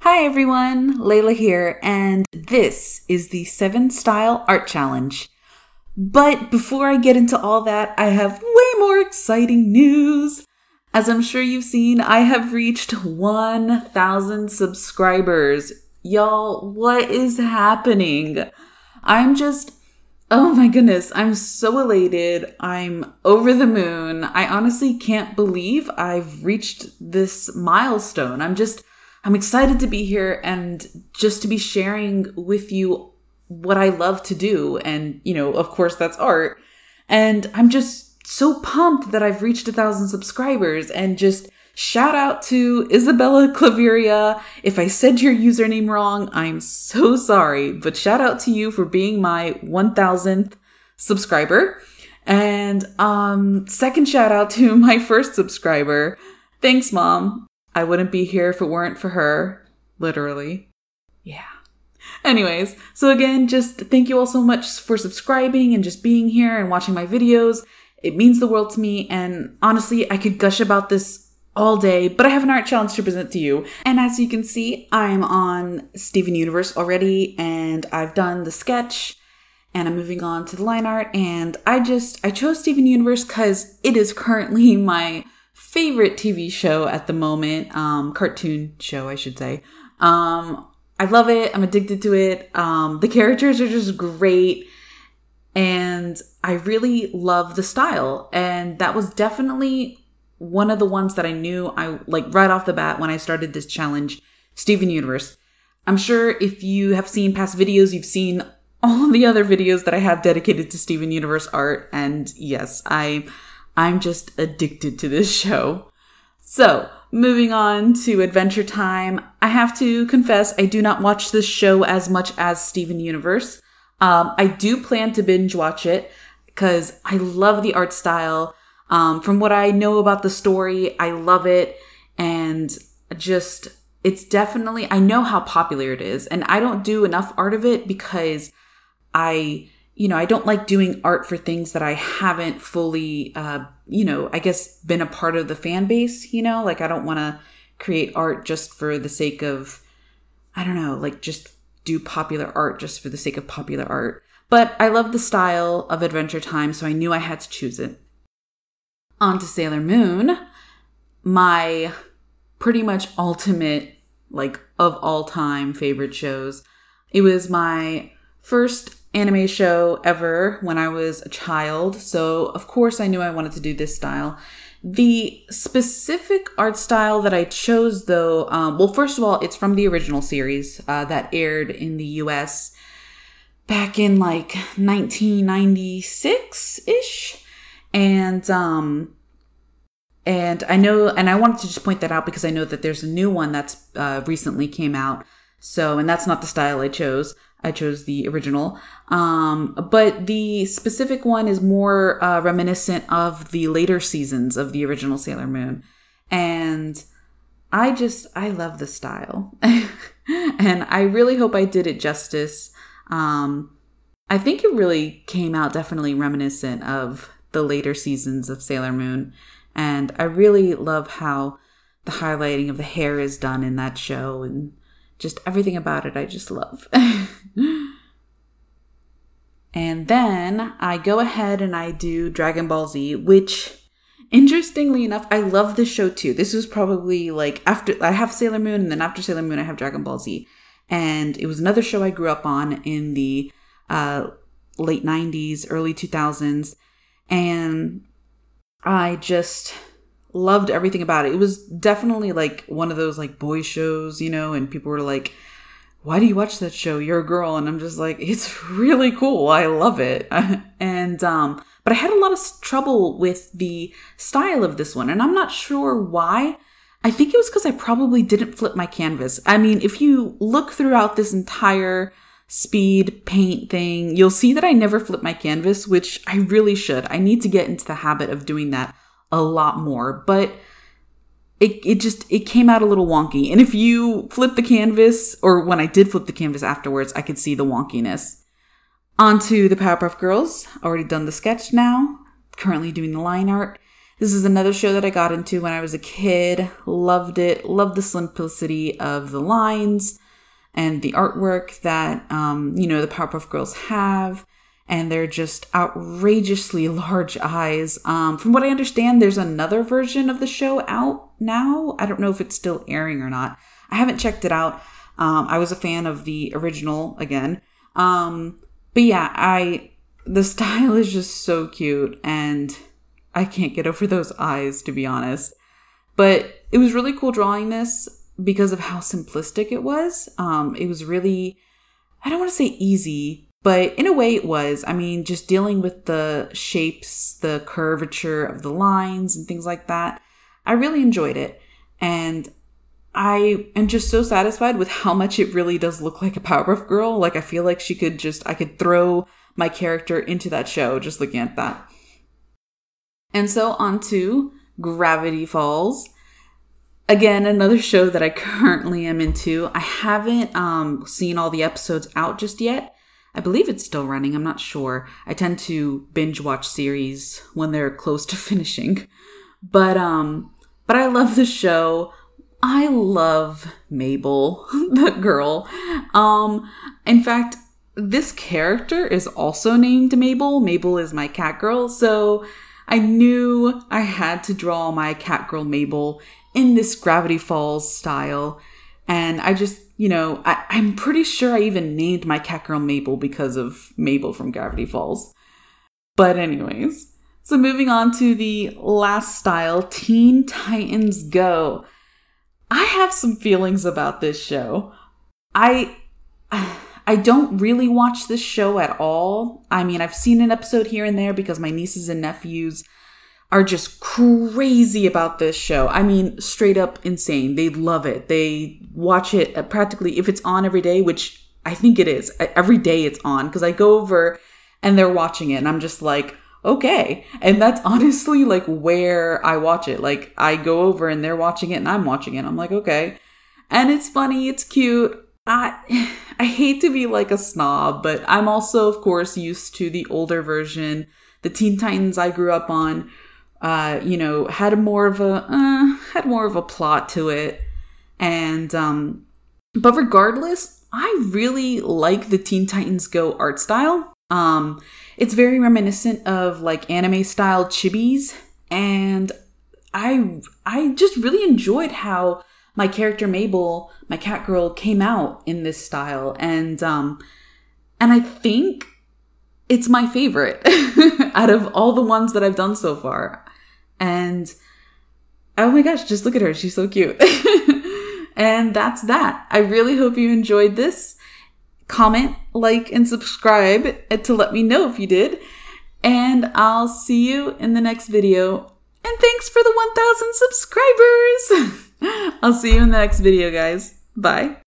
Hi everyone, Layla here, and this is the 7 Style Art Challenge. But before I get into all that, I have way more exciting news. As I'm sure you've seen, I have reached 1,000 subscribers. Y'all, what is happening? Oh my goodness, I'm so elated. I'm over the moon. I honestly can't believe I've reached this milestone. I'm excited to be here and just to be sharing with you what I love to do. And, of course, that's art. And I'm just so pumped that I've reached 1,000 subscribers. And just shout out to Isabella Claveria. If I said your username wrong, I'm so sorry. But shout out to you for being my 1,000th subscriber. And second shout out to my first subscriber. Thanks, Mom. I wouldn't be here if it weren't for her. Literally. Yeah. Anyways, so again, just thank you all so much for subscribing and just being here and watching my videos. It means the world to me, and honestly, I could gush about this all day, but I have an art challenge to present to you. And as you can see, I'm on Steven Universe already, and I've done the sketch, and I'm moving on to the line art, and I chose Steven Universe because it is currently my favorite TV show at the moment, cartoon show, I should say. I love it. I'm addicted to it. The characters are just great. And I really love the style. And that was definitely one of the ones that I knew right off the bat when I started this challenge, Steven Universe. I'm sure if you have seen past videos, you've seen all the other videos that I have dedicated to Steven Universe art. And yes, I'm just addicted to this show. So, moving on to Adventure Time. I have to confess, I do not watch this show as much as Steven Universe. I do plan to binge watch it because I love the art style. From what I know about the story, I love it. And I know how popular it is. And I don't do enough art of it because I don't like doing art for things that I haven't fully, I guess been a part of the fan base, I don't want to create art just for the sake of, just do popular art just for the sake of popular art. But I love the style of Adventure Time, so I knew I had to choose it. On to Sailor Moon, my pretty much ultimate, of all time favorite shows. It was my first anime show ever when I was a child. So of course I knew I wanted to do this style. The specific art style that I chose though, first of all, it's from the original series that aired in the US back in 1996-ish. And I know, and I wanted to just point that out because I know that there's a new one that's recently came out. So, and that's not the style I chose. I chose the original. But the specific one is more reminiscent of the later seasons of the original Sailor Moon. And I love the style. And I really hope I did it justice. I think it really came out definitely reminiscent of the later seasons of Sailor Moon. And I really love how the highlighting of the hair is done in that show, and just everything about it I just love. And then I go ahead and I do Dragon Ball Z, which, interestingly enough, I love this show too. This was probably after I have Sailor Moon, and then after Sailor Moon I have Dragon Ball Z. And it was another show I grew up on in the late 90s, early 2000s. And I just loved everything about it. It was definitely one of those boy shows, and people were like, why do you watch that show? You're a girl. And I'm just like, it's really cool. I love it. And, but I had a lot of trouble with the style of this one, and I'm not sure why. I think it was because I probably didn't flip my canvas. I mean, if you look throughout this entire speed paint thing, you'll see that I never flip my canvas, which I really should. I need to get into the habit of doing that a lot more, but it came out a little wonky. And if you flip the canvas, or when I did flip the canvas afterwards, I could see the wonkiness. On to the Powerpuff Girls. Already done the sketch now. Currently doing the line art. This is another show that I got into when I was a kid. Loved it. Loved the simplicity of the lines and the artwork that, the Powerpuff Girls have. And they're just outrageously large eyes. From what I understand, there's another version of the show out now. I don't know if it's still airing or not. I haven't checked it out. I was a fan of the original again. But yeah, the style is just so cute, and I can't get over those eyes, to be honest. But it was really cool drawing this because of how simplistic it was. It was really, I don't want to say easy, but in a way it was. I mean, just dealing with the shapes, the curvature of the lines and things like that. I really enjoyed it. And I am just so satisfied with how much it really does look like a Powerpuff Girl. Like, I feel like I could throw my character into that show just looking at that. And so on to Gravity Falls. Again, another show that I currently am into. I haven't seen all the episodes out just yet. I believe it's still running. I'm not sure. I tend to binge watch series when they're close to finishing. But I love the show. I love Mabel, the girl. In fact, this character is also named Mabel. Mabel is my cat girl. So I knew I had to draw my cat girl Mabel in this Gravity Falls style. And I just, I'm pretty sure I even named my cat girl Mabel because of Mabel from Gravity Falls. But anyways, so moving on to the last style, Teen Titans Go. I have some feelings about this show. I don't really watch this show at all. I mean, I've seen an episode here and there because my nieces and nephews are just crazy about this show. I mean, straight up insane. They love it. They watch it practically, if it's on every day, which I think it is. Every day it's on because I go over and they're watching it and I'm just like, okay. And that's honestly like where I watch it. Like, I go over and they're watching it and I'm watching it. I'm like, okay. And it's funny. It's cute. I hate to be like a snob, but I'm also, of course, used to the older version. The Teen Titans I grew up on, had more of a plot to it. And, but regardless, I really like the Teen Titans Go art style. It's very reminiscent of like anime style chibis, and I just really enjoyed how my character Mabel, my cat girl, came out in this style, and I think it's my favorite out of all the ones that I've done so far. And oh my gosh, just look at her, she's so cute. And that's that. I really hope you enjoyed this. Comment, like, and subscribe to let me know if you did. And I'll see you in the next video. And thanks for the 1,000 subscribers. I'll see you in the next video, guys. Bye.